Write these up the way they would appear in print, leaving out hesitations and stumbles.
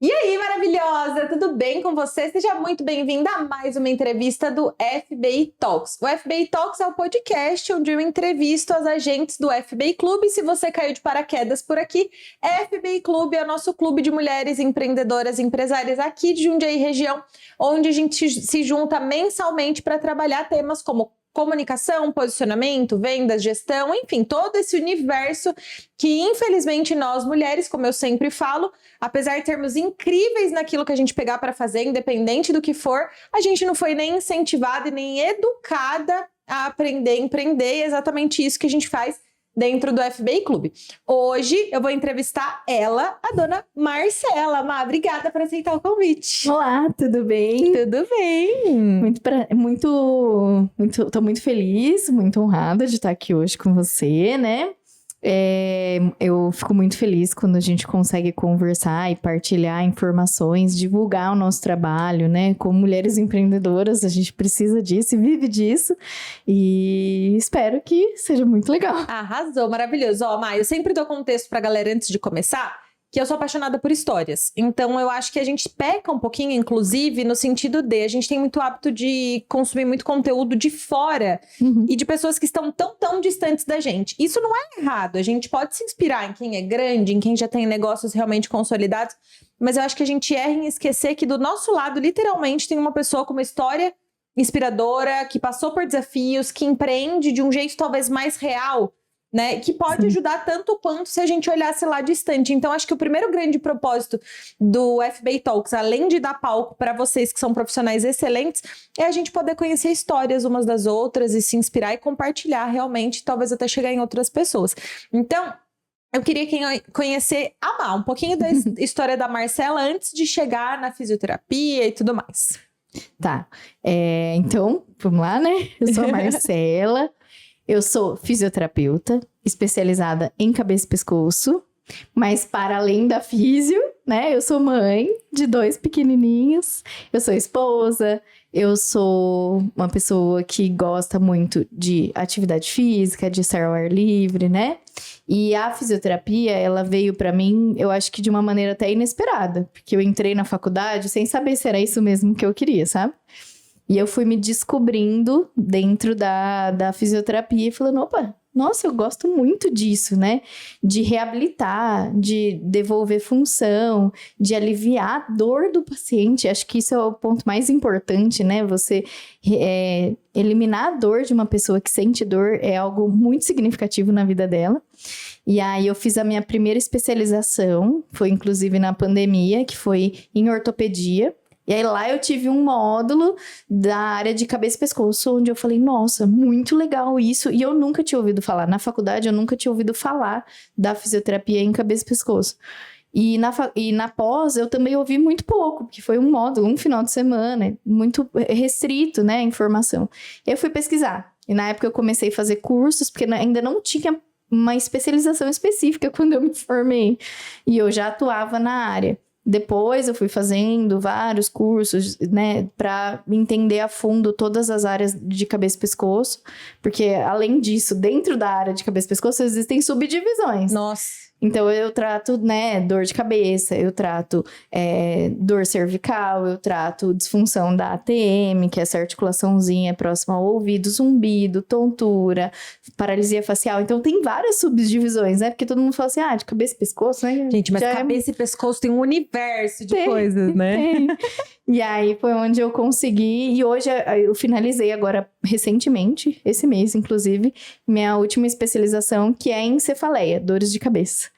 E aí, maravilhosa, tudo bem com você? Seja muito bem-vinda a mais uma entrevista do FBI Talks. O FBI Talks é o podcast onde eu entrevisto as agentes do FBI Clube. Se você caiu de paraquedas por aqui, FBI Clube é o nosso clube de mulheres empreendedoras e empresárias aqui de Jundiaí região, onde a gente se junta mensalmente para trabalhar temas como comunicação, posicionamento, vendas, gestão, enfim, todo esse universo que, infelizmente, nós mulheres, como eu sempre falo, apesar de termos incríveis naquilo que a gente pegar para fazer, independente do que for, a gente não foi nem incentivada e nem educada a aprender a empreender. E é exatamente isso que a gente faz dentro do FBI Clube. Hoje eu vou entrevistar ela, a dona Marcela. Má, obrigada por aceitar o convite. Olá, tudo bem? Tudo bem. Tô muito feliz, muito honrada de estar aqui hoje com você, né? Eu fico muito feliz quando a gente consegue conversar e partilhar informações, divulgar o nosso trabalho, né? Como mulheres empreendedoras, a gente precisa disso e vive disso. E espero que seja muito legal. Arrasou, maravilhoso. Ó, Má, eu sempre dou contexto pra galera antes de começar, que eu sou apaixonada por histórias. Então, eu acho que a gente peca um pouquinho, inclusive, no sentido de... A gente tem muito hábito de consumir muito conteúdo de fora e de pessoas que estão tão distantes da gente. Isso não é errado. A gente pode se inspirar em quem é grande, em quem já tem negócios realmente consolidados, mas eu acho que a gente erra em esquecer que do nosso lado, literalmente, tem uma pessoa com uma história inspiradora, que passou por desafios, que empreende de um jeito talvez mais real, né, que pode ajudar tanto quanto se a gente olhasse lá distante. Então, acho que o primeiro grande propósito do FBI Talks, além de dar palco para vocês que são profissionais excelentes, é a gente poder conhecer histórias umas das outras e se inspirar e compartilhar realmente, talvez até chegar em outras pessoas. Então, eu queria conhecer a Má, um pouquinho da história da Marcela antes de chegar na fisioterapia e tudo mais. Tá, então, vamos lá, né? Eu sou a Marcela. Eu sou fisioterapeuta, especializada em cabeça e pescoço, mas para além da físio, né, eu sou mãe de 2 pequenininhos, eu sou esposa, eu sou uma pessoa que gosta muito de atividade física, de estar ao ar livre, né? E a fisioterapia, ela veio para mim, eu acho que de uma maneira até inesperada, porque eu entrei na faculdade sem saber se era isso mesmo que eu queria, sabe? E eu fui me descobrindo dentro da fisioterapia e falando, opa, nossa, eu gosto muito disso, né? De reabilitar, de devolver função, de aliviar a dor do paciente. Acho que isso é o ponto mais importante, né? Você eliminar a dor de uma pessoa que sente dor é algo muito significativo na vida dela. E aí eu fiz a minha primeira especialização, foi inclusive na pandemia, que foi em ortopedia. E aí lá eu tive um módulo da área de cabeça e pescoço, onde eu falei, nossa, muito legal isso. E eu nunca tinha ouvido falar. Na faculdade eu nunca tinha ouvido falar da fisioterapia em cabeça e pescoço. E na pós eu também ouvi muito pouco, porque foi um módulo, um final de semana, muito restrito, né, a informação. Eu fui pesquisar. E na época eu comecei a fazer cursos, porque ainda não tinha uma especialização específica quando eu me formei. E eu já atuava na área. Depois eu fui fazendo vários cursos, né, para entender a fundo todas as áreas de cabeça e pescoço, porque além disso, dentro da área de cabeça e pescoço existem subdivisões. Nossa. Então eu trato, né, dor de cabeça, eu trato dor cervical, eu trato disfunção da ATM, que é essa articulaçãozinha próxima ao ouvido, zumbido, tontura, paralisia facial. Então tem várias subdivisões, né? Porque todo mundo fala assim, de cabeça e pescoço, né? Gente, mas cabeça e pescoço tem um universo de coisas, né? Tem. E aí foi onde eu consegui, e hoje eu finalizei agora recentemente, esse mês inclusive, minha última especialização, que é em cefaleia, dores de cabeça.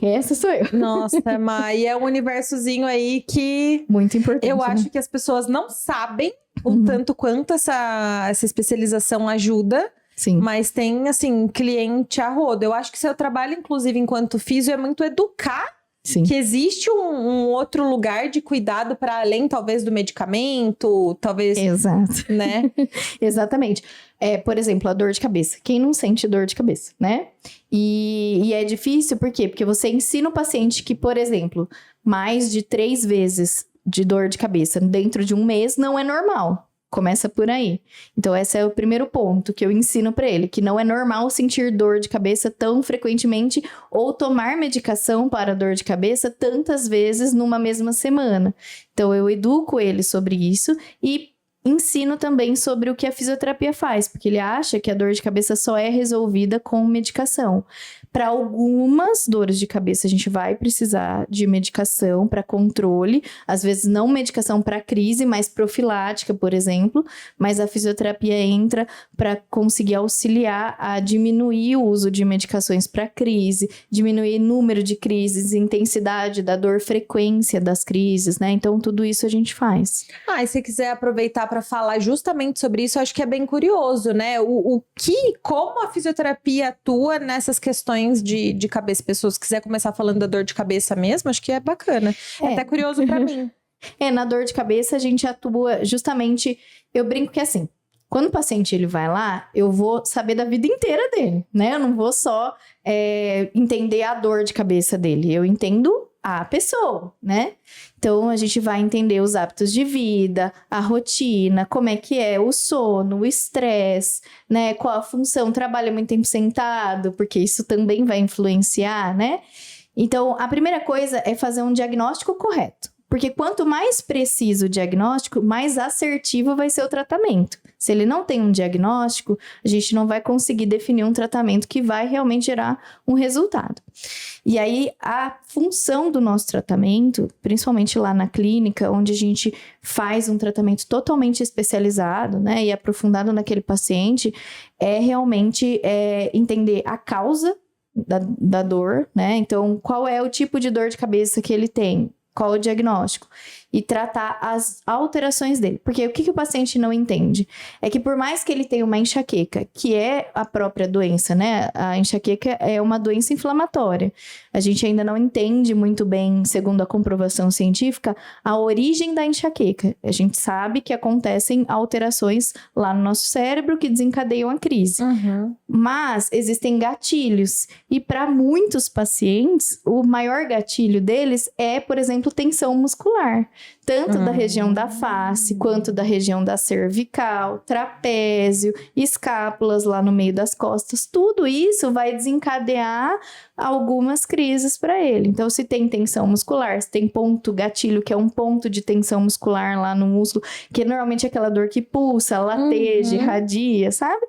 Essa sou eu. Nossa, Má, e é um universozinho aí que... Muito importante, eu né? acho que as pessoas não sabem o tanto quanto essa especialização ajuda. Sim. Mas tem, assim, cliente a rodo. Eu acho que seu trabalho, inclusive, enquanto físio, é muito educar. Sim. Que existe um outro lugar de cuidado para além, talvez, do medicamento, talvez... Exato. Né? Exatamente. Por exemplo, a dor de cabeça. Quem não sente dor de cabeça, né? E é difícil, por quê? Porque você ensina o paciente que, por exemplo, mais de 3 vezes de dor de cabeça dentro de um mês não é normal. Começa por aí. Então, esse é o primeiro ponto que eu ensino para ele, que não é normal sentir dor de cabeça tão frequentemente ou tomar medicação para dor de cabeça tantas vezes numa mesma semana. Então, eu educo ele sobre isso e ensino também sobre o que a fisioterapia faz, porque ele acha que a dor de cabeça só é resolvida com medicação. Para algumas dores de cabeça, a gente vai precisar de medicação para controle, às vezes não medicação para crise, mas profilática, por exemplo, mas a fisioterapia entra para conseguir auxiliar a diminuir o uso de medicações para crise, diminuir o número de crises, intensidade da dor, frequência das crises, né? Então, tudo isso a gente faz. E se quiser aproveitar para falar justamente sobre isso, eu acho que é bem curioso, né? Como a fisioterapia atua nessas questões de cabeça. Pessoas que quiser começar falando da dor de cabeça mesmo, acho que é bacana. É até curioso para mim. Na dor de cabeça a gente atua justamente, eu brinco que assim, quando o paciente ele vai lá, eu vou saber da vida inteira dele, né? Eu não vou só entender a dor de cabeça dele, eu entendo a pessoa, né? Então, a gente vai entender os hábitos de vida, a rotina, como é que é o sono, o estresse, né? Qual a função, trabalha muito tempo sentado, porque isso também vai influenciar, né? Então, a primeira coisa é fazer um diagnóstico correto. Porque quanto mais preciso o diagnóstico, mais assertivo vai ser o tratamento. Se ele não tem um diagnóstico, a gente não vai conseguir definir um tratamento que vai realmente gerar um resultado. E aí, a função do nosso tratamento, principalmente lá na clínica, onde a gente faz um tratamento totalmente especializado, né, e aprofundado naquele paciente, é realmente entender a causa da dor, né? Então, qual é o tipo de dor de cabeça que ele tem? Qual o diagnóstico? E tratar as alterações dele. Porque o que o paciente não entende? É que por mais que ele tenha uma enxaqueca, que é a própria doença, né? A enxaqueca é uma doença inflamatória. A gente ainda não entende muito bem, segundo a comprovação científica, a origem da enxaqueca. A gente sabe que acontecem alterações lá no nosso cérebro que desencadeiam a crise. Uhum. Mas existem gatilhos. E para muitos pacientes, o maior gatilho deles é, por exemplo, tensão muscular. Tanto da região da face, quanto da região da cervical, trapézio, escápulas lá no meio das costas. Tudo isso vai desencadear algumas crises para ele. Então, se tem tensão muscular, se tem ponto gatilho, que é um ponto de tensão muscular lá no músculo, que normalmente é aquela dor que pulsa, lateja, irradia, sabe?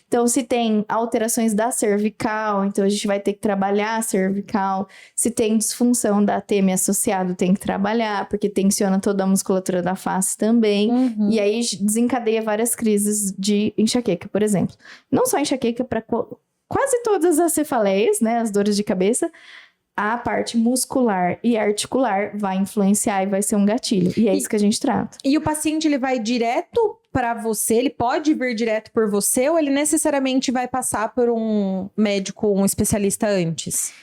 Então, se tem alterações da cervical, então a gente vai ter que trabalhar a cervical. Se tem disfunção da TM associado, tem que trabalhar, porque tensiona toda a musculatura da face também. Uhum. E aí desencadeia várias crises de enxaqueca, por exemplo. Não só enxaqueca, para quase todas as cefaleias, né, as dores de cabeça, a parte muscular e articular vai influenciar e vai ser um gatilho. E é isso que a gente trata. E o paciente, ele vai direto para você? Ele pode vir direto por você ou ele necessariamente vai passar por um médico, um especialista antes?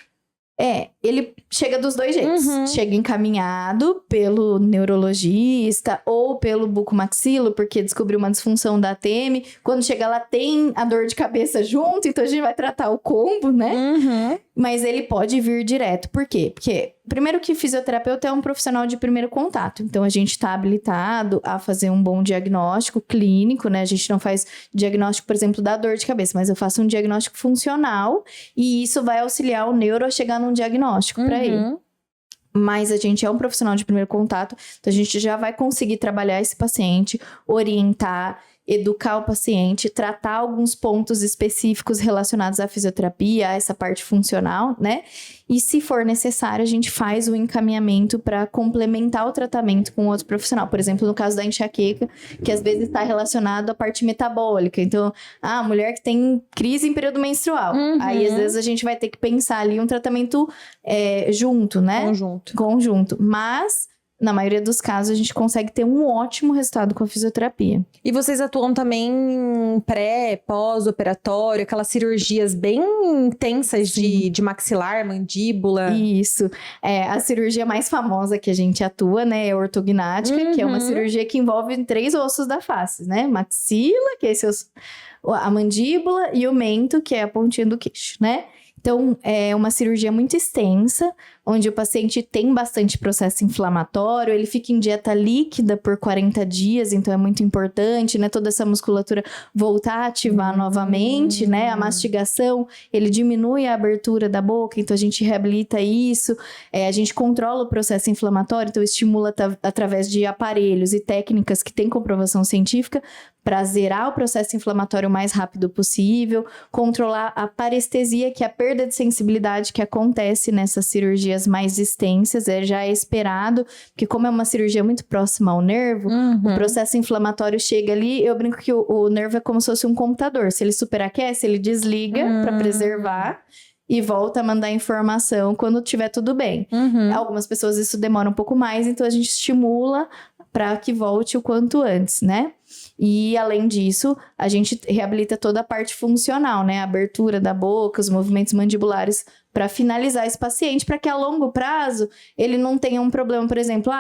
Ele chega dos dois jeitos. Chega encaminhado pelo neurologista ou pelo bucomaxilo, porque descobriu uma disfunção da TM. Quando chega lá, tem a dor de cabeça junto, então a gente vai tratar o combo, né? Mas ele pode vir direto. Por quê? Porque, primeiro que fisioterapeuta é um profissional de primeiro contato. Então, a gente está habilitado a fazer um bom diagnóstico clínico, né? A gente não faz diagnóstico, por exemplo, da dor de cabeça, mas eu faço um diagnóstico funcional e isso vai auxiliar o neuro a chegar num diagnóstico para ele. Mas a gente é um profissional de primeiro contato, então a gente já vai conseguir trabalhar esse paciente, orientar, educar o paciente, tratar alguns pontos específicos relacionados à fisioterapia, a essa parte funcional, né? E se for necessário, a gente faz o encaminhamento para complementar o tratamento com outro profissional. Por exemplo, no caso da enxaqueca, que às vezes está relacionado à parte metabólica. Então, a mulher que tem crise em período menstrual. Aí, às vezes, a gente vai ter que pensar ali um tratamento junto, né? Conjunto. Mas, na maioria dos casos, a gente consegue ter um ótimo resultado com a fisioterapia. E vocês atuam também em pré, pós-operatório, aquelas cirurgias bem intensas de maxilar, mandíbula? Isso. A cirurgia mais famosa que a gente atua, né, é a ortognática, que é uma cirurgia que envolve 3 ossos da face, né? Maxila, que é a mandíbula, e o mento, que é a pontinha do queixo, né? Então, é uma cirurgia muito extensa, onde o paciente tem bastante processo inflamatório, ele fica em dieta líquida por 40 dias, então é muito importante, né? Toda essa musculatura voltar a ativar novamente, né? A mastigação, ele diminui a abertura da boca, então a gente reabilita isso, a gente controla o processo inflamatório, então estimula através de aparelhos e técnicas que têm comprovação científica para zerar o processo inflamatório o mais rápido possível, controlar a parestesia, que é a perda de sensibilidade que acontece nessas cirurgias mais extensas, já é esperado, porque como é uma cirurgia muito próxima ao nervo, o processo inflamatório chega ali, eu brinco que o nervo é como se fosse um computador, se ele superaquece, ele desliga para preservar, e volta a mandar informação quando tiver tudo bem. Algumas pessoas isso demora um pouco mais, então a gente estimula para que volte o quanto antes, né? E, além disso, a gente reabilita toda a parte funcional, né? A abertura da boca, os movimentos mandibulares, para finalizar esse paciente, para que a longo prazo ele não tenha um problema, por exemplo,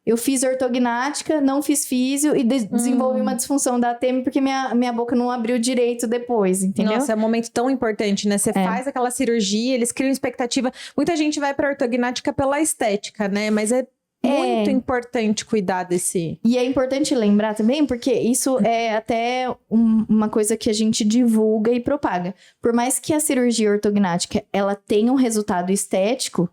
eu fiz ortognática, não fiz físio e desenvolvi uma disfunção da ATM porque minha boca não abriu direito depois, entendeu? Nossa, é um momento tão importante, né? Você faz aquela cirurgia, eles criam expectativa. Muita gente vai pra ortognática pela estética, né? Mas é muito importante cuidar desse... E é importante lembrar também, porque isso é até uma coisa que a gente divulga e propaga. Por mais que a cirurgia ortognática, ela tenha um resultado estético,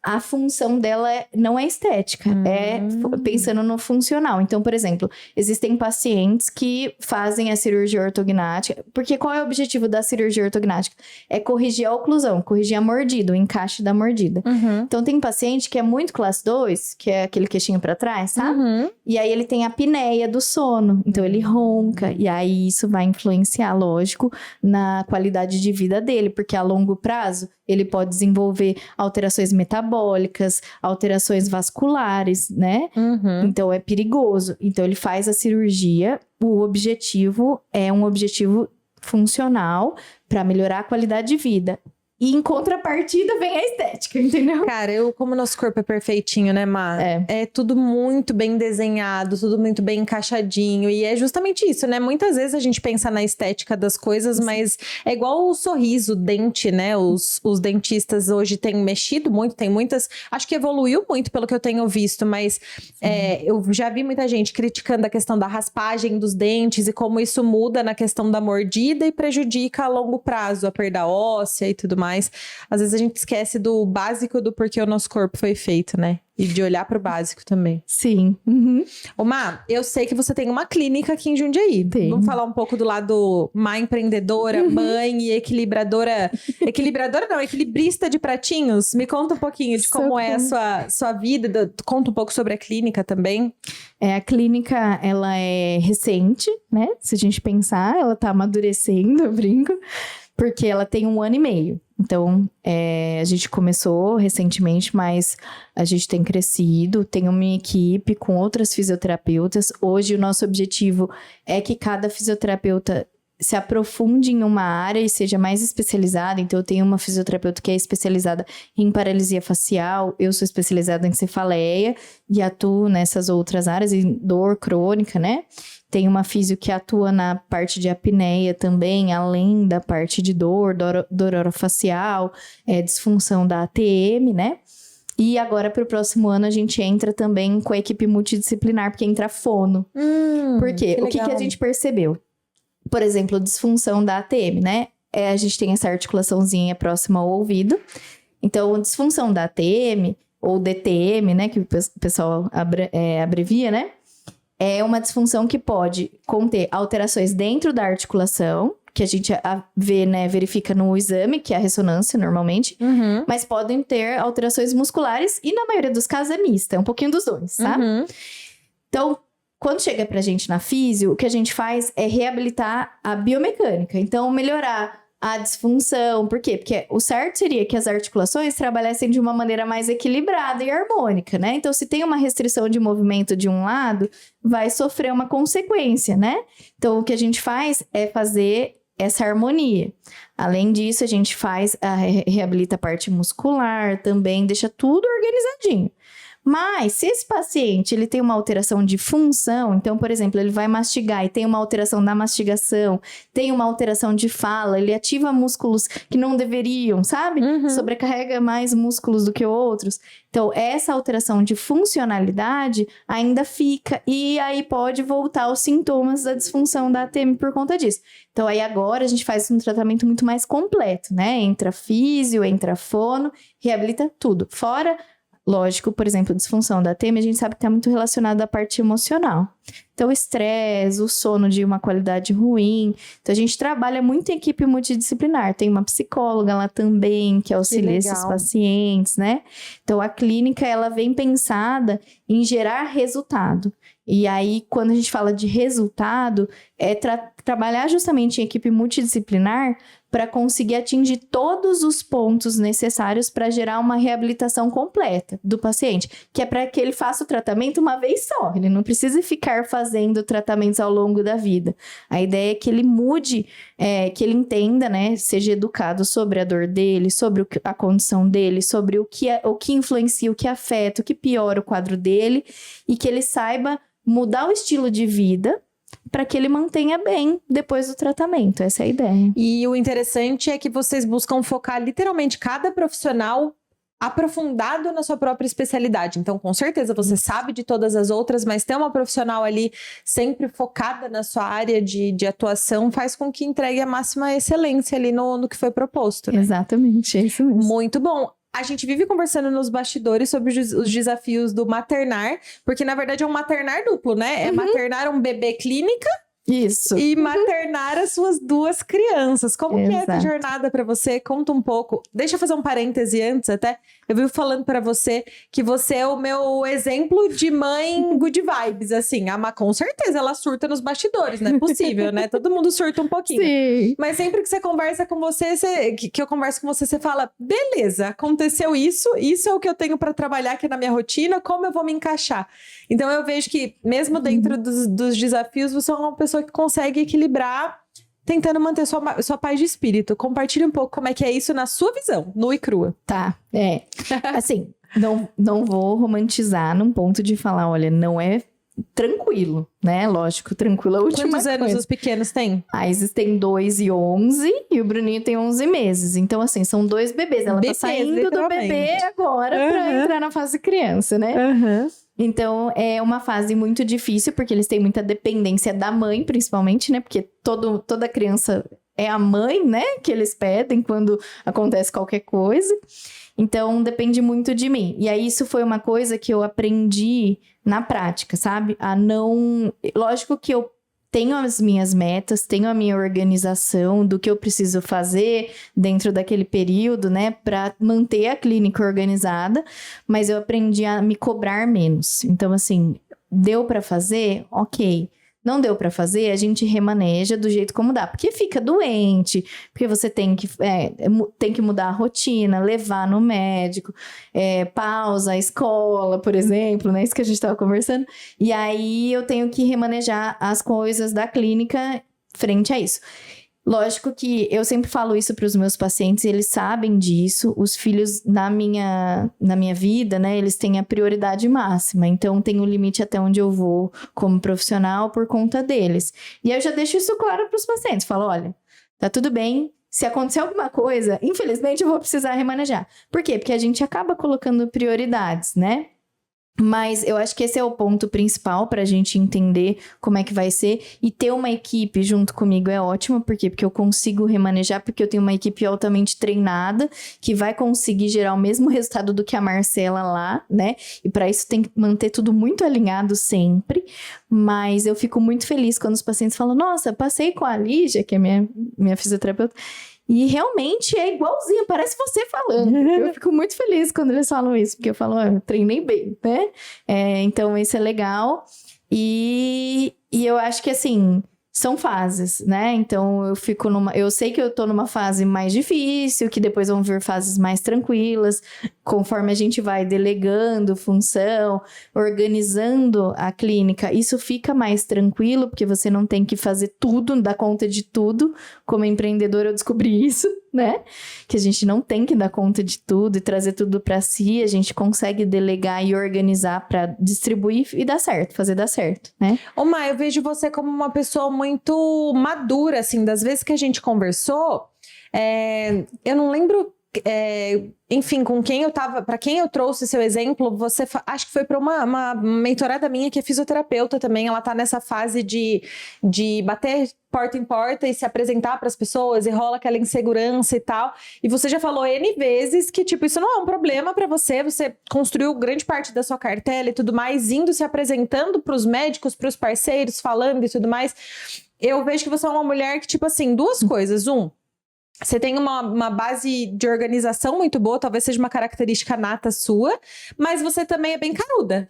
a função dela não é estética, é pensando no funcional. Então, por exemplo, existem pacientes que fazem a cirurgia ortognática, porque qual é o objetivo da cirurgia ortognática? É corrigir a oclusão, corrigir a mordida, o encaixe da mordida. Então, tem paciente que é muito classe 2, que é aquele queixinho pra trás, sabe? E aí ele tem a apneia do sono, então ele ronca, e aí isso vai influenciar, lógico, na qualidade de vida dele, porque a longo prazo ele pode desenvolver alterações metabólicas, alterações vasculares, né? Então, é perigoso. Então, ele faz a cirurgia, o objetivo é um objetivo funcional para melhorar a qualidade de vida. E em contrapartida vem a estética, entendeu? Cara, como o nosso corpo é perfeitinho, né, Má? É tudo muito bem desenhado, tudo muito bem encaixadinho. E é justamente isso, né? Muitas vezes a gente pensa na estética das coisas, mas é igual o sorriso, o dente, né? Os dentistas hoje têm mexido muito, tem muitas... Acho que evoluiu muito pelo que eu tenho visto, mas eu já vi muita gente criticando a questão da raspagem dos dentes e como isso muda na questão da mordida e prejudica a longo prazo, a perda óssea e tudo mais. Às vezes a gente esquece do básico do porquê o nosso corpo foi feito, né? E de olhar pro básico também. Sim. Ô, Má, eu sei que você tem uma clínica aqui em Jundiaí. Vamos falar um pouco do lado má empreendedora, mãe e equilibradora. Equilibradora não, equilibrista de pratinhos. Me conta um pouquinho de como é a sua vida. Conta um pouco sobre a clínica também. A clínica, ela é recente, né? Se a gente pensar, ela tá amadurecendo, eu brinco. Porque ela tem 1 ano e meio. Então, a gente começou recentemente, mas a gente tem crescido. Tem uma equipe com outras fisioterapeutas. Hoje, o nosso objetivo é que cada fisioterapeuta se aprofunde em uma área e seja mais especializada. Então, eu tenho uma fisioterapeuta que é especializada em paralisia facial. Eu sou especializada em cefaleia e atuo nessas outras áreas, em dor crônica, né? Tem uma físio que atua na parte de apneia também, além da parte de dor orofacial, disfunção da ATM, né? E agora, para o próximo ano, a gente entra também com a equipe multidisciplinar, porque entra fono. Por quê? O que a gente percebeu? Por exemplo, disfunção da ATM, né? A gente tem essa articulaçãozinha próxima ao ouvido. Então, disfunção da ATM, ou DTM, né? Que o pessoal abrevia, né? É uma disfunção que pode conter alterações dentro da articulação, que a gente vê, né, verifica no exame, que é a ressonância normalmente, mas podem ter alterações musculares e na maioria dos casos é mista, é um pouquinho dos dois, sabe? Então, quando chega pra gente na físio, o que a gente faz é reabilitar a biomecânica, então melhorar a disfunção. Por quê? Porque o certo seria que as articulações trabalhassem de uma maneira mais equilibrada e harmônica, né? Então, se tem uma restrição de movimento de um lado, vai sofrer uma consequência, né? Então, o que a gente faz é fazer essa harmonia. Além disso, a gente reabilita a parte muscular também, deixa tudo organizadinho. Mas, se esse paciente ele tem uma alteração de função, então, por exemplo, ele vai mastigar e tem uma alteração da mastigação, tem uma alteração de fala, ele ativa músculos que não deveriam, sabe? Sobrecarrega mais músculos do que outros. Então, essa alteração de funcionalidade ainda fica, e aí pode voltar aos sintomas da disfunção da ATM por conta disso. Então, aí agora a gente faz um tratamento muito mais completo, né? Entra físio, entra fono, reabilita tudo. Fora, lógico, por exemplo, disfunção da ATM, a gente sabe que está muito relacionado à parte emocional. Então, o estresse, o sono de uma qualidade ruim. Então, a gente trabalha muito em equipe multidisciplinar. Tem uma psicóloga lá também, que auxilia esses pacientes, né? Então, a clínica, ela vem pensada em gerar resultado. E aí, quando a gente fala de resultado, é trabalhar justamente em equipe multidisciplinar para conseguir atingir todos os pontos necessários para gerar uma reabilitação completa do paciente, que é para que ele faça o tratamento uma vez só, ele não precisa ficar fazendo tratamentos ao longo da vida. A ideia é que ele mude, que ele entenda, né, seja educado sobre a dor dele, sobre a condição dele, sobre o que influencia, o que afeta, o que piora o quadro dele, e que ele saiba mudar o estilo de vida para que ele mantenha bem depois do tratamento. Essa é a ideia. E o interessante é que vocês buscam focar literalmente cada profissional aprofundado na sua própria especialidade. Então, com certeza, você sabe de todas as outras, mas ter uma profissional ali sempre focada na sua área de atuação faz com que entregue a máxima excelência ali no que foi proposto, né? Exatamente, é isso mesmo. Muito bom. A gente vive conversando nos bastidores sobre os desafios do maternar, porque na verdade é um maternar duplo, né? É maternar um bebê clínica Isso. e maternar as suas 2 crianças. Como que é essa jornada para você? Conta um pouco. Deixa eu fazer um parêntese antes até. Eu vivo falando para você que você é o meu exemplo de mãe good vibes, assim. Com certeza ela surta nos bastidores, não é possível, né? Todo mundo surta um pouquinho. Sim. Mas sempre que você conversa com você, que eu converso com você, você fala, beleza, aconteceu isso é o que eu tenho para trabalhar aqui na minha rotina, como eu vou me encaixar? Então eu vejo que mesmo dentro dos desafios, você é uma pessoa que consegue equilibrar, tentando manter sua paz de espírito. Compartilhe um pouco como é que é isso na sua visão, nua e crua. Tá, assim, não vou romantizar num ponto de falar, olha, não é tranquilo, né? Lógico, tranquilo é a última Quantos anos coisa. os pequenos têm? A Isis tem 2 e 11 e o Bruninho tem 11 meses. Então, assim, são 2 bebês. Ela tá saindo do bebê agora pra entrar na fase criança, né? Então, é uma fase muito difícil, porque eles têm muita dependência da mãe, principalmente, né? Porque toda criança é a mãe, né? Que eles pedem quando acontece qualquer coisa. Então, depende muito de mim. E aí, isso foi uma coisa que eu aprendi na prática, sabe? A não... Lógico que eu tenho as minhas metas, tenho a minha organização do que eu preciso fazer dentro daquele período, né, para manter a clínica organizada, mas eu aprendi a me cobrar menos. Então, assim, deu para fazer? Ok. Não deu para fazer, a gente remaneja do jeito como dá. Porque fica doente, porque você tem que mudar a rotina, levar no médico, pausa a escola, por exemplo, né? Isso que a gente estava conversando. E aí eu tenho que remanejar as coisas da clínica frente a isso. Lógico que eu sempre falo isso para os meus pacientes, eles sabem disso. Os filhos na minha vida, né, eles têm a prioridade máxima. Então, tem um limite até onde eu vou como profissional por conta deles. E eu já deixo isso claro para os pacientes. Falo, olha, tá tudo bem. Se acontecer alguma coisa, infelizmente eu vou precisar remanejar. Por quê? Porque a gente acaba colocando prioridades, né? Mas eu acho que esse é o ponto principal para a gente entender como é que vai ser. E ter uma equipe junto comigo é ótimo. Por quê? Porque eu consigo remanejar, porque eu tenho uma equipe altamente treinada que vai conseguir gerar o mesmo resultado do que a Marcela lá, né? E para isso tem que manter tudo muito alinhado sempre. Mas eu fico muito feliz quando os pacientes falam, nossa, passei com a Lígia, que é minha fisioterapeuta, e realmente é igualzinho, parece você falando. Eu fico muito feliz quando eles falam isso, porque eu falo, eu treinei bem, né? Então, isso é legal. E eu acho que, assim, são fases, né? Então, eu sei que eu tô numa fase mais difícil, que depois vão vir fases mais tranquilas, conforme a gente vai delegando função, organizando a clínica, isso fica mais tranquilo, porque você não tem que fazer tudo, dar conta de tudo. Como empreendedora, eu descobri isso. né? Que a gente não tem que dar conta de tudo e trazer tudo para si, a gente consegue delegar e organizar para distribuir e dar certo, fazer dar certo, né? Ô, Má, eu vejo você como uma pessoa muito madura, assim, das vezes que a gente conversou, eu não lembro, enfim, com quem eu tava, para quem eu trouxe seu exemplo, você, acho que foi para uma mentorada minha que é fisioterapeuta também, ela tá nessa fase de bater porta em porta e se apresentar para as pessoas e rola aquela insegurança e tal, e você já falou N vezes que, tipo, isso não é um problema para você, você construiu grande parte da sua cartela e tudo mais, indo se apresentando para os médicos, para os parceiros, falando e tudo mais. Eu vejo que você é uma mulher que, tipo assim, duas coisas, você tem uma base de organização muito boa, talvez seja uma característica nata sua, mas você também é bem caruda.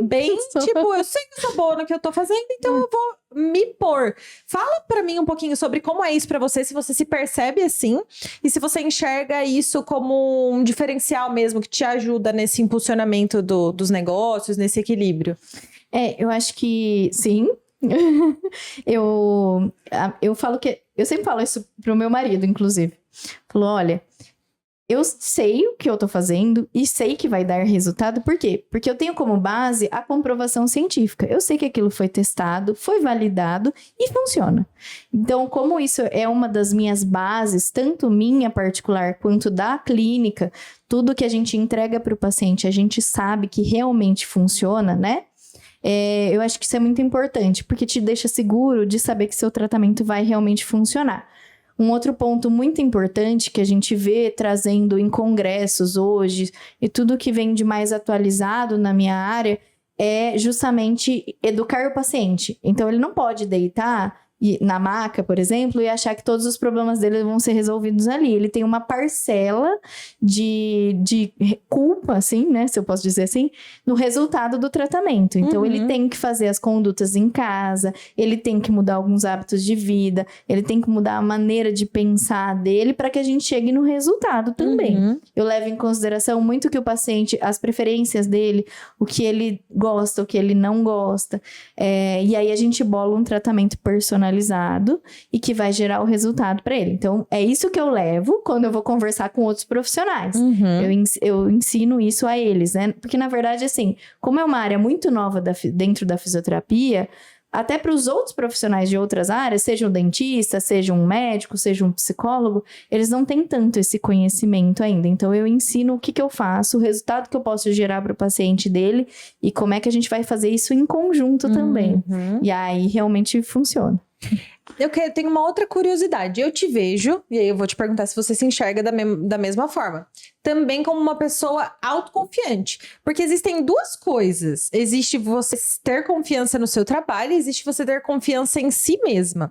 Bem, tipo, eu sei que eu sou boa no que eu tô fazendo, então eu vou me pôr. Fala pra mim um pouquinho sobre como é isso pra você, se você se percebe assim, e se você enxerga isso como um diferencial mesmo, que te ajuda nesse impulsionamento dos negócios, nesse equilíbrio. Eu acho que sim. Eu falo que... Eu sempre falo isso pro meu marido, inclusive. Falou, olha, eu sei o que eu tô fazendo e sei que vai dar resultado. Por quê? Porque eu tenho como base a comprovação científica. Eu sei que aquilo foi testado, foi validado e funciona. Então, como isso é uma das minhas bases, tanto minha particular quanto da clínica, tudo que a gente entrega para o paciente, a gente sabe que realmente funciona, né? Eu acho que isso é muito importante, porque te deixa seguro de saber que seu tratamento vai realmente funcionar. Um outro ponto muito importante que a gente vê trazendo em congressos hoje, e tudo que vem de mais atualizado na minha área, é justamente educar o paciente. Então, ele não pode deitar na maca, por exemplo, e achar que todos os problemas dele vão ser resolvidos ali. Ele tem uma parcela de culpa, assim, né, se eu posso dizer assim, no resultado do tratamento. Então, ele tem que fazer as condutas em casa, ele tem que mudar alguns hábitos de vida, ele tem que mudar a maneira de pensar dele para que a gente chegue no resultado também. Eu levo em consideração muito que o paciente, as preferências dele, o que ele gosta, o que ele não gosta, e aí a gente bola um tratamento personalizado e que vai gerar o resultado para ele. Então, é isso que eu levo quando eu vou conversar com outros profissionais. Eu ensino isso a eles, né? Porque, na verdade, assim, como é uma área muito nova dentro da fisioterapia, até para os outros profissionais de outras áreas, seja um dentista, seja um médico, seja um psicólogo, eles não têm tanto esse conhecimento ainda. Então, eu ensino o que eu faço, o resultado que eu posso gerar para o paciente dele e como é que a gente vai fazer isso em conjunto também. E aí, realmente funciona. Eu tenho uma outra curiosidade. Eu te vejo, e aí eu vou te perguntar se você se enxerga da mesma forma, também como uma pessoa autoconfiante. Porque existem duas coisas. Existe você ter confiança no seu trabalho, existe você ter confiança em si mesma.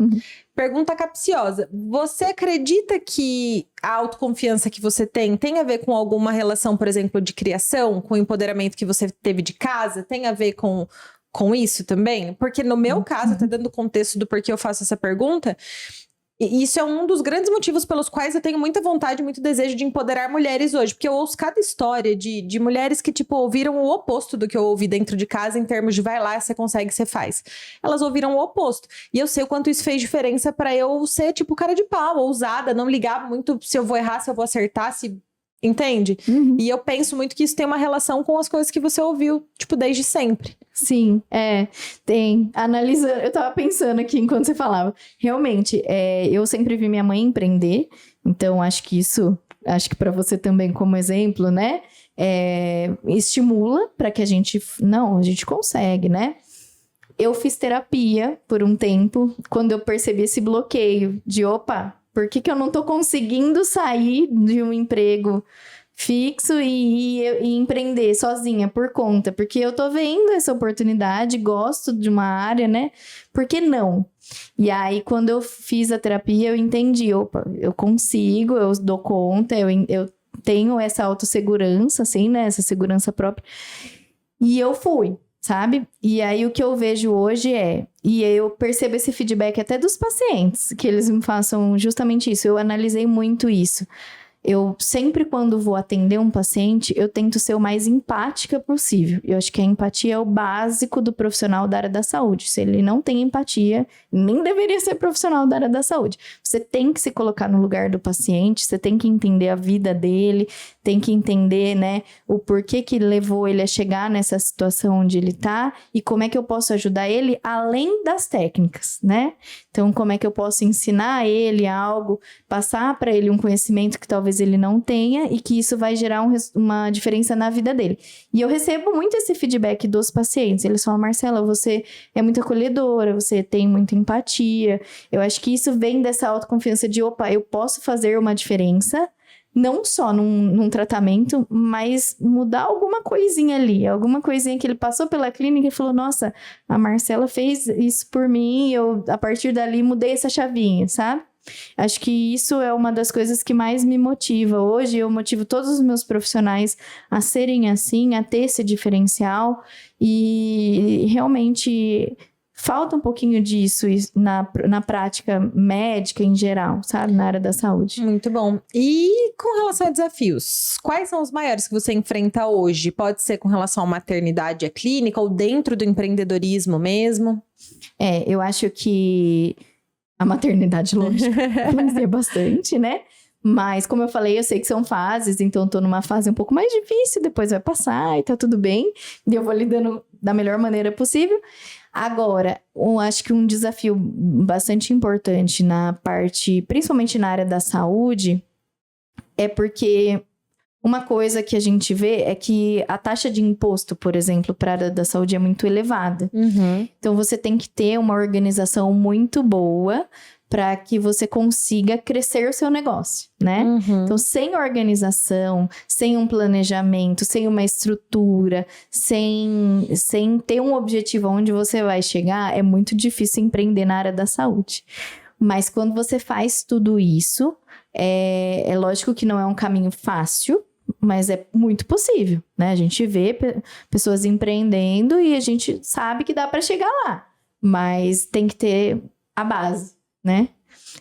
Pergunta capciosa. Você acredita que a autoconfiança que você tem a ver com alguma relação, por exemplo, de criação, com o empoderamento que você teve de casa? Tem a ver com isso também? Porque no meu caso, até dando contexto do porquê eu faço essa pergunta, isso é um dos grandes motivos pelos quais eu tenho muita vontade, muito desejo de empoderar mulheres hoje, porque eu ouço cada história de mulheres que, tipo, ouviram o oposto do que eu ouvi dentro de casa, em termos de vai lá, você consegue, você faz. Elas ouviram o oposto. E eu sei o quanto isso fez diferença pra eu ser, tipo, cara de pau, ousada, não ligar muito se eu vou errar, se eu vou acertar, se... Entende? E eu penso muito que isso tem uma relação com as coisas que você ouviu, tipo, desde sempre. Sim, tem. Analisando, eu tava pensando aqui enquanto você falava. Realmente, eu sempre vi minha mãe empreender, então acho que para você também como exemplo, né? Estimula para que a gente consegue, né? Eu fiz terapia por um tempo, quando eu percebi esse bloqueio de, por que eu não tô conseguindo sair de um emprego fixo e empreender sozinha por conta? Porque eu tô vendo essa oportunidade, gosto de uma área, né? Por que não? E aí, quando eu fiz a terapia, eu entendi, eu consigo, eu dou conta, eu tenho essa autossegurança, assim, né? Essa segurança própria. E eu fui. Sabe? E aí, o que eu vejo hoje e eu percebo esse feedback até dos pacientes, que eles me façam justamente isso. Eu analisei muito isso. eu sempre, quando vou atender um paciente, eu tento ser o mais empática possível. Eu acho que a empatia é o básico do profissional da área da saúde. Se ele não tem empatia, nem deveria ser profissional da área da saúde. Você tem que se colocar no lugar do paciente, você tem que entender a vida dele, tem que entender, né, o porquê que levou ele a chegar nessa situação onde ele tá e como é que eu posso ajudar ele além das técnicas, né? Então, como é que eu posso ensinar ele algo, passar para ele um conhecimento que talvez ele não tenha e que isso vai gerar uma diferença na vida dele. E eu recebo muito esse feedback dos pacientes. Eles falam, Marcela, você é muito acolhedora, você tem muita empatia. Eu acho que isso vem dessa autoconfiança de, opa, eu posso fazer uma diferença, não só num tratamento, mas mudar alguma coisinha ali, alguma coisinha que ele passou pela clínica e falou, nossa, a Marcela fez isso por mim, eu, a partir dali, mudei essa chavinha, sabe? Acho que isso é uma das coisas que mais me motiva. Hoje eu motivo todos os meus profissionais a serem assim, a ter esse diferencial e realmente falta um pouquinho disso na prática médica em geral, sabe? Na área da saúde. Muito bom. E com relação a desafios, quais são os maiores que você enfrenta hoje? Pode ser com relação à maternidade e à clínica ou dentro do empreendedorismo mesmo? Eu acho que a maternidade, lógico, influencia bastante, né? Mas, como eu falei, eu sei que são fases, então eu tô numa fase um pouco mais difícil, depois vai passar e tá tudo bem. E eu vou lidando da melhor maneira possível. Agora, acho que um desafio bastante importante na parte, principalmente na área da saúde, é porque uma coisa que a gente vê é que a taxa de imposto, por exemplo, para a área da saúde é muito elevada. Uhum. Então, você tem que ter uma organização muito boa para que você consiga crescer o seu negócio, né? Uhum. Então, sem organização, sem um planejamento, sem uma estrutura, sem ter um objetivo onde você vai chegar, é muito difícil empreender na área da saúde. Mas quando você faz tudo isso, é lógico que não é um caminho fácil, mas é muito possível, né? A gente vê pessoas empreendendo e a gente sabe que dá para chegar lá, mas tem que ter a base, né?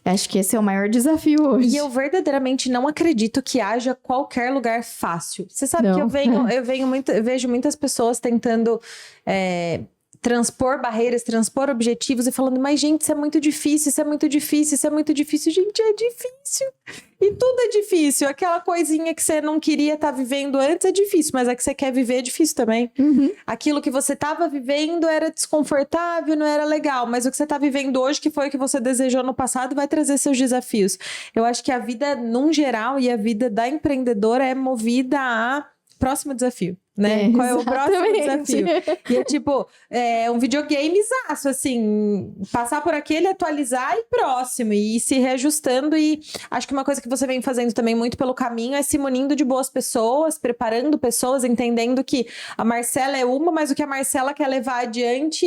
Acho que esse é o maior desafio hoje. E eu verdadeiramente não acredito que haja qualquer lugar fácil. Você sabe que eu vejo muitas pessoas tentando transpor barreiras, transpor objetivos e falando, mas gente, isso é muito difícil, isso é muito difícil, isso é muito difícil. Gente, é difícil. E tudo é difícil. Aquela coisinha que você não queria estar vivendo antes é difícil, mas a que você quer viver é difícil também. Uhum. Aquilo que você estava vivendo era desconfortável, não era legal, mas o que você está vivendo hoje, que foi o que você desejou no passado, vai trazer seus desafios. Eu acho que a vida, num geral, e a vida da empreendedora é movida a próximo desafio, né? Qual é o próximo desafio? E é tipo, um videogamezaço, assim, passar por aquele, atualizar e próximo, e ir se reajustando. E acho que uma coisa que você vem fazendo também muito pelo caminho é se munindo de boas pessoas, preparando pessoas, entendendo que a Marcela é uma, mas o que a Marcela quer levar adiante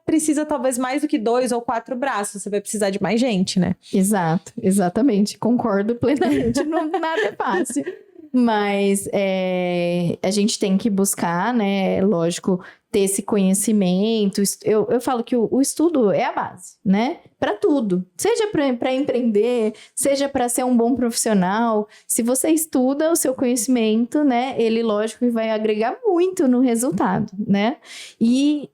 precisa talvez mais do que 2 ou 4 braços, você vai precisar de mais gente, né? Exato, exatamente, concordo plenamente, nada é fácil. Mas a gente tem que buscar, né, lógico, ter esse conhecimento. Eu falo que o estudo é a base, né? Para tudo. Seja para empreender, seja para ser um bom profissional. Se você estuda o seu conhecimento, né? Ele, lógico, vai agregar muito no resultado, né? E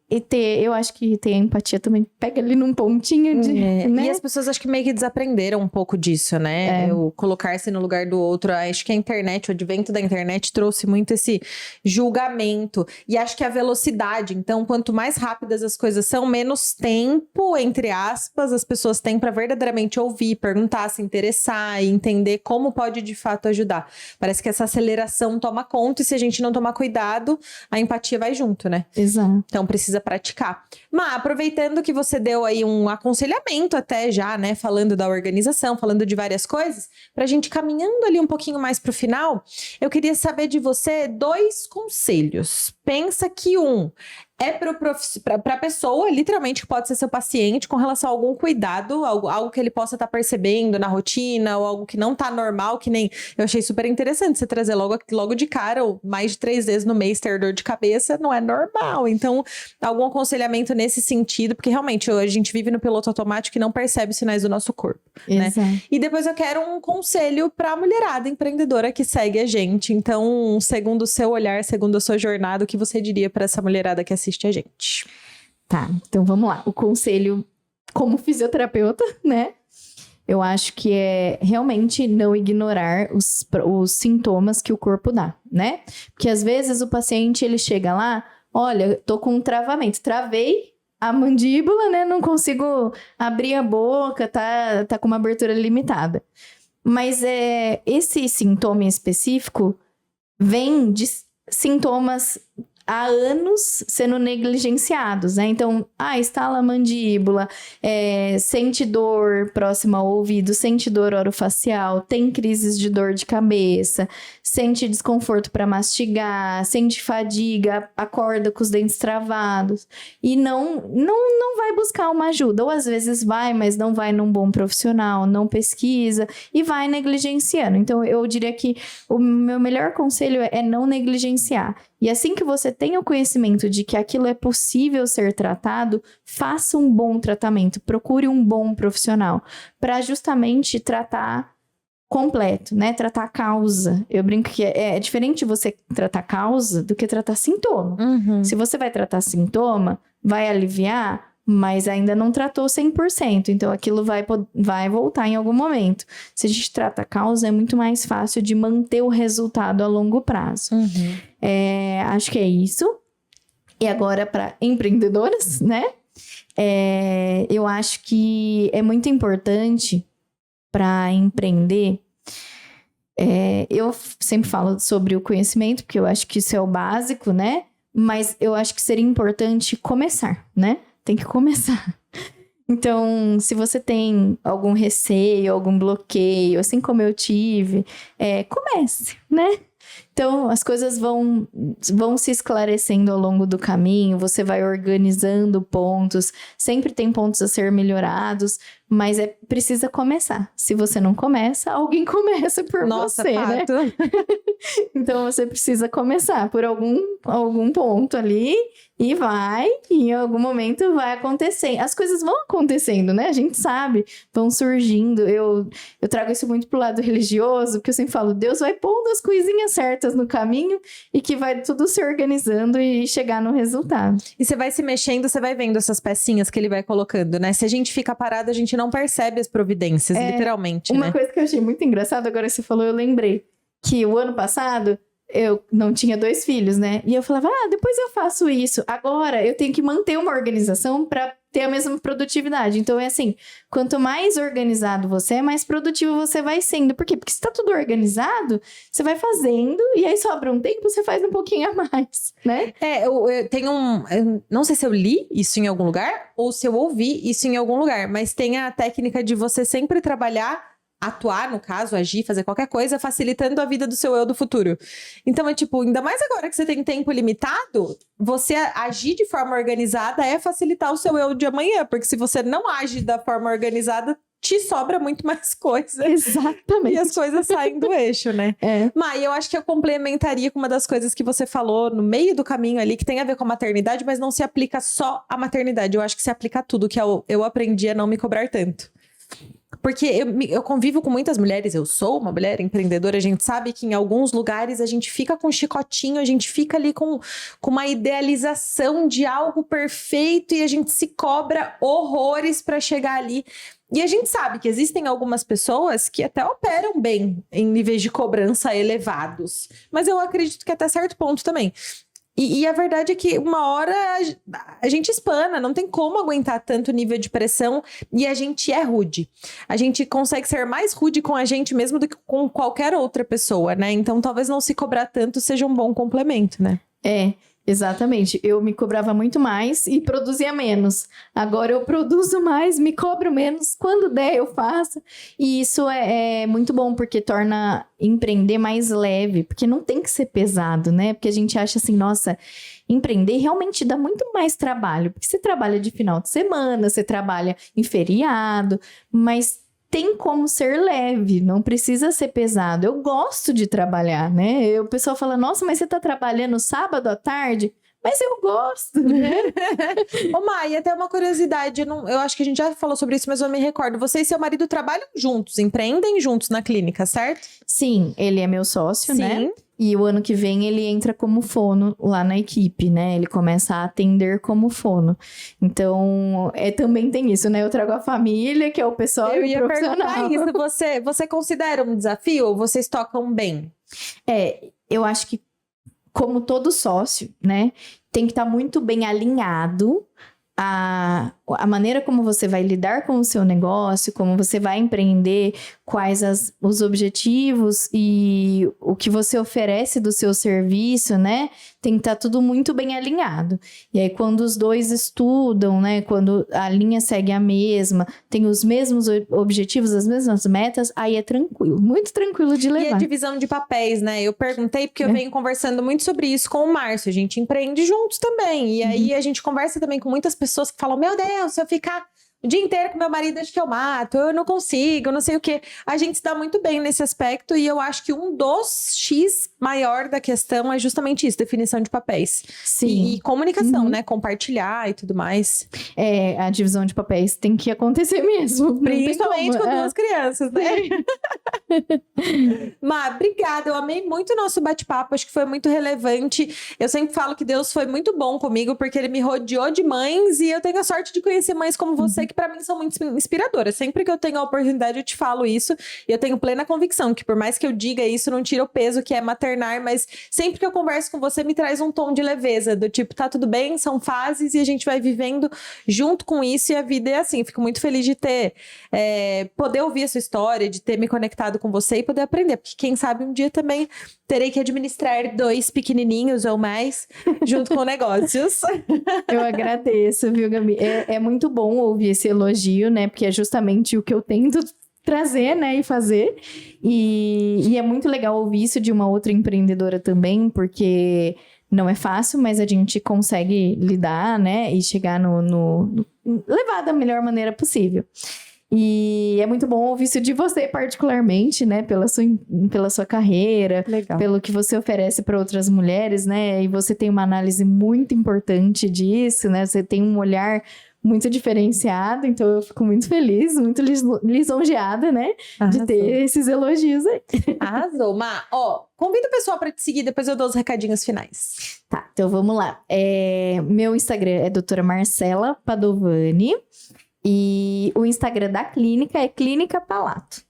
eu acho que ter a empatia também pega ali num pontinho de... né? E as pessoas acho que meio que desaprenderam um pouco disso, né? O colocar-se no lugar do outro. Acho que a internet, o advento da internet trouxe muito esse julgamento. E acho que a velocidade. Então, quanto mais rápidas as coisas são, menos tempo, entre aspas, as pessoas têm para verdadeiramente ouvir, perguntar, se interessar e entender como pode de fato ajudar. Parece que essa aceleração toma conta e se a gente não tomar cuidado, a empatia vai junto, né? Exato. Então, precisa praticar. Mas, aproveitando que você deu aí um aconselhamento até já, né? Falando da organização, falando de várias coisas, pra gente caminhando ali um pouquinho mais pro final, eu queria saber de você 2 conselhos. pensa que é para a pessoa, literalmente, que pode ser seu paciente, com relação a algum cuidado, algo que ele possa estar percebendo na rotina, ou algo que não tá normal, que nem... Eu achei super interessante você trazer logo de cara, ou mais de 3 vezes no mês ter dor de cabeça, não é normal. Então, algum aconselhamento nesse sentido, porque realmente a gente vive no piloto automático e não percebe os sinais do nosso corpo, né? E depois eu quero um conselho para a mulherada empreendedora que segue a gente. Então, segundo o seu olhar, segundo a sua jornada, o que você diria para essa mulherada que assiste a gente? Tá, então vamos lá. O conselho como fisioterapeuta, né? Eu acho que é realmente não ignorar os sintomas que o corpo dá, né? Porque às vezes o paciente, ele chega lá, olha, tô com um travamento, travei a mandíbula, né? Não consigo abrir a boca, tá com uma abertura limitada. Mas esse sintoma em específico vem de sintomas há anos sendo negligenciados, né? Então, estala a mandíbula, sente dor próxima ao ouvido, sente dor orofacial, tem crises de dor de cabeça, sente desconforto para mastigar, sente fadiga, acorda com os dentes travados e não vai buscar uma ajuda. Ou às vezes vai, mas não vai num bom profissional, não pesquisa e vai negligenciando. Então, eu diria que o meu melhor conselho é não negligenciar. E assim que você tenha o conhecimento de que aquilo é possível ser tratado, faça um bom tratamento, procure um bom profissional para justamente tratar completo, né? Tratar a causa. Eu brinco que é diferente você tratar causa do que tratar sintoma. Se você vai tratar sintoma, vai aliviar, mas ainda não tratou 100%, então aquilo vai voltar em algum momento. Se a gente trata a causa, é muito mais fácil de manter o resultado a longo prazo. Acho que é isso. E agora, para empreendedoras, né? Eu acho que é muito importante para empreender. Eu sempre falo sobre o conhecimento, porque eu acho que isso é o básico, né? Mas eu acho que seria importante começar, né? Tem que começar. Então, se você tem algum receio, algum bloqueio, assim como eu tive, comece, né? Então, as coisas vão se esclarecendo ao longo do caminho, você vai organizando pontos, sempre tem pontos a ser melhorados, mas precisa começar. Se você não começa, alguém começa por você, fato, né? Então, você precisa começar por algum ponto ali e em algum momento vai acontecer. As coisas vão acontecendo, né? A gente sabe, vão surgindo. Eu trago isso muito pro lado religioso, porque eu sempre falo, Deus vai pondo as coisinhas certas no caminho e que vai tudo se organizando e chegar no resultado. E você vai se mexendo, você vai vendo essas pecinhas que ele vai colocando, né? Se a gente fica parado, a gente não percebe as providências, literalmente, Uma coisa que eu achei muito engraçada, agora que você falou, eu lembrei que o ano passado eu não tinha 2 filhos, né? E eu falava, depois eu faço isso. Agora eu tenho que manter uma organização para ter a mesma produtividade. Então é assim, quanto mais organizado você é, mais produtivo você vai sendo. Por quê? Porque se tá tudo organizado, você vai fazendo e aí sobra um tempo, você faz um pouquinho a mais, né? Eu tenho eu não sei se eu li isso em algum lugar ou se eu ouvi isso em algum lugar, mas tem a técnica de você sempre atuar, no caso, agir, fazer qualquer coisa, facilitando a vida do seu eu do futuro. Então, ainda mais agora que você tem tempo limitado, você agir de forma organizada é facilitar o seu eu de amanhã, porque se você não age da forma organizada, te sobra muito mais coisa. Exatamente. E as coisas saem do eixo, né? Mas eu acho que eu complementaria com uma das coisas que você falou no meio do caminho ali, que tem a ver com a maternidade, mas não se aplica só à maternidade. Eu acho que se aplica a tudo, que eu aprendi a não me cobrar tanto. Porque eu convivo com muitas mulheres, eu sou uma mulher empreendedora, a gente sabe que em alguns lugares a gente fica com um chicotinho, a gente fica ali com uma idealização de algo perfeito e a gente se cobra horrores para chegar ali. E a gente sabe que existem algumas pessoas que até operam bem em níveis de cobrança elevados, mas eu acredito que até certo ponto também. E a verdade é que uma hora a gente espana, não tem como aguentar tanto nível de pressão e a gente é rude. A gente consegue ser mais rude com a gente mesmo do que com qualquer outra pessoa, né? Então talvez não se cobrar tanto seja um bom complemento, né? Exatamente. Eu me cobrava muito mais e produzia menos. Agora eu produzo mais, me cobro menos. Quando der, eu faço. E isso é muito bom, porque torna empreender mais leve. Porque não tem que ser pesado, né? Porque a gente acha assim, nossa, empreender realmente dá muito mais trabalho. Porque você trabalha de final de semana, você trabalha em feriado, mas tem como ser leve, não precisa ser pesado. Eu gosto de trabalhar, né? O pessoal fala, nossa, mas você tá trabalhando sábado à tarde? Mas eu gosto, né? Ô, Mai, até uma curiosidade, eu acho que a gente já falou sobre isso, mas eu me recordo. Você e seu marido trabalham juntos, empreendem juntos na clínica, certo? Sim, ele é meu sócio, Sim. né? E o ano que vem ele entra como fono lá na equipe, né? Ele começa a atender como fono. Então, também tem isso, né? Eu trago a família, que é o pessoal Eu e o ia profissional. perguntar isso. Você considera um desafio ou vocês tocam bem? Eu acho que, como todo sócio, né? Tem que estar muito bem alinhado a maneira como você vai lidar com o seu negócio, como você vai empreender, quais os objetivos e o que você oferece do seu serviço, né? Tem que estar tudo muito bem alinhado. E aí, quando os dois estudam, né? Quando a linha segue a mesma, tem os mesmos objetivos, as mesmas metas, aí é tranquilo, muito tranquilo de levar. E a divisão de papéis, né? Eu perguntei porque eu venho conversando muito sobre isso com o Márcio. A gente empreende juntos também. E aí, a gente conversa também com muitas pessoas que falam, meu Deus, se eu ficar o dia inteiro com meu marido, acho que eu mato, eu não consigo, não sei o quê. A gente se dá muito bem nesse aspecto e eu acho que um dos X maior da questão é justamente isso, definição de papéis. Sim. E comunicação, né? Compartilhar e tudo mais. A divisão de papéis tem que acontecer mesmo. Principalmente com duas crianças, né? Má, obrigada. Eu amei muito o nosso bate-papo. Acho que foi muito relevante. Eu sempre falo que Deus foi muito bom comigo, porque Ele me rodeou de mães e eu tenho a sorte de conhecer mães como você, que para mim são muito inspiradoras. Sempre que eu tenho a oportunidade, eu te falo isso. E eu tenho plena convicção que por mais que eu diga isso, não tira o peso que é maternar, mas sempre que eu converso com você, me traz um tom de leveza, do tipo, tá tudo bem, são fases e a gente vai vivendo junto com isso e a vida é assim. Fico muito feliz de ter, poder ouvir a sua história, de ter me conectado com você e poder aprender, porque quem sabe um dia também terei que administrar 2 pequenininhos ou mais junto com negócios. Eu agradeço, viu, Gabi? É muito bom ouvir esse elogio, né? Porque é justamente o que eu tento trazer, né? E fazer. E é muito legal ouvir isso de uma outra empreendedora também, porque não é fácil, mas a gente consegue lidar, né? E chegar levar da melhor maneira possível. E é muito bom ouvir isso de você, particularmente, né? Pela sua carreira, Legal. Pelo que você oferece para outras mulheres, né? E você tem uma análise muito importante disso, né? Você tem um olhar muito diferenciado, então eu fico muito feliz, muito lisonjeada, né? Arrasou. De ter esses elogios aí. Arrasou, Má. Ó, convida o pessoal para te seguir, depois eu dou os recadinhos finais. Tá, então vamos lá. Meu Instagram é doutora Marcela Padovani. E o Instagram da clínica é Clínica Palato.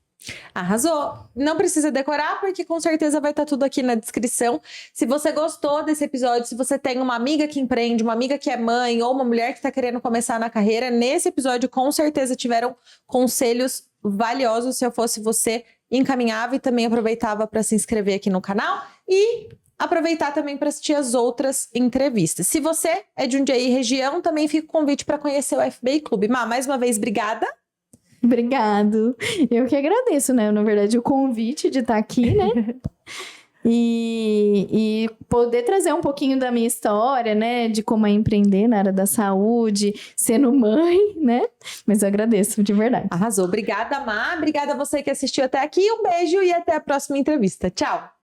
Arrasou! Não precisa decorar, porque com certeza vai estar tudo aqui na descrição. Se você gostou desse episódio, se você tem uma amiga que empreende, uma amiga que é mãe ou uma mulher que está querendo começar na carreira, nesse episódio com certeza tiveram conselhos valiosos. Se eu fosse você, encaminhava e também aproveitava para se inscrever aqui no canal e aproveitar também para assistir as outras entrevistas. Se você é de Jundiaí região, também fica o convite para conhecer o FBI Clube. Má, mais uma vez, obrigada. Obrigado. Eu que agradeço, né? Na verdade, o convite de estar aqui, né? E poder trazer um pouquinho da minha história, né? De como é empreender na área da saúde, sendo mãe, né? Mas eu agradeço, de verdade. Arrasou. Obrigada, Má. Obrigada a você que assistiu até aqui. Um beijo e até a próxima entrevista. Tchau.